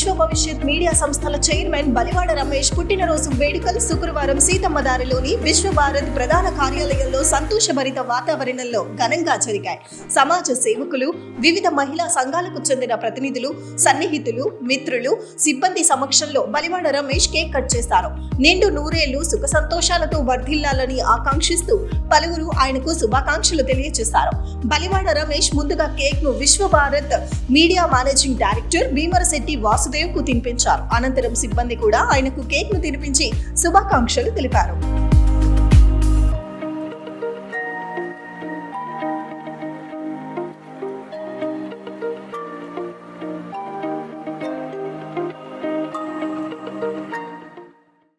విశ్వ భవిష్యత్ మీడియా సంస్థల చైర్మన్ బలివాడ రమేష్ పుట్టినరోజు వేడుకలు శుక్రవారం సీతమ్మదారిలోని విశ్వ భారత్ ప్రధాన కార్యాలయంలో సంతోషభరిత వాతావరణంలో ఘనంగా జరిగాయి. సమాజ సేవకులు, వివిధ మహిళా సంఘాలకు చెందిన ప్రతినిధులు, సన్నిహితులు, మిత్రులు, సిబ్బంది సమక్షంలో బలివాడ రమేష్ కేక్ కట్ చేశారు. నిండు నూరేళ్లు సుఖ సంతోషాలతో వర్ధిల్లాలని ఆకాంక్షిస్తూ పలువురు ఆయనకు శుభాకాంక్షలు తెలియజేశారు. బలివాడ రమేష్ ముందుగా కేక్ ను విశ్వ Bharat media managing director Bheemarasetti Vasudev కు తినిపించారు. అనంతరం సిబ్బంది కూడా ఆయనకు కేక్ ను తినిపించి శుభాకాంక్షలు తెలిపారు.